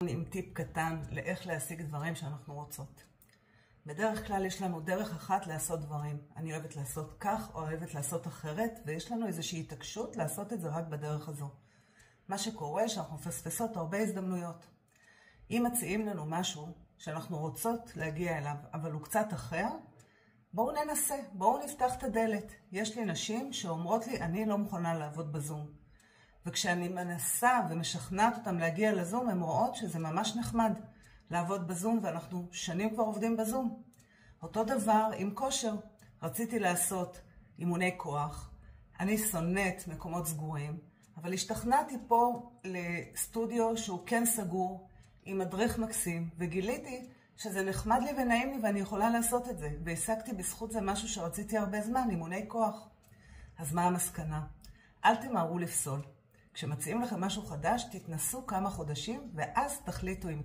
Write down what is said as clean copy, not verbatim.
עם טיפ קטן לאיך להשיג דברים שאנחנו רוצות. בדרך כלל יש לנו דרך אחת לעשות דברים. אני אוהבת לעשות כך או אוהבת לעשות אחרת, ויש לנו איזושהי התעקשות לעשות את זה רק בדרך הזו. מה שקורה שאנחנו מפספסות הרבה הזדמנויות. אם מציעים לנו משהו שאנחנו רוצות להגיע אליו, אבל הוא קצת אחר, בואו ננסה, בואו נפתח את הדלת. יש לי נשים שאומרות לי, אני לא מוכנה לעבוד בזום. וכשאני מנסה ומשכנעת אותם להגיע לזום, הן רואות שזה ממש נחמד לעבוד בזום, ואנחנו שנים כבר עובדים בזום. אותו דבר עם כושר. רציתי לעשות אימוני כוח. אני שונאת מקומות סגורים, אבל השתכנעתי פה לסטודיו שהוא כן סגור, עם מדריך מקסים, וגיליתי שזה נחמד לי ונעים לי ואני יכולה לעשות את זה. והשגתי בזכות זה משהו שרציתי הרבה זמן, אימוני כוח. אז מה המסקנה? אל תמהרו לפסול. כשמציעים לכם משהו חדש, תתנסו כמה חודשים, ואז תחליטו אם כן.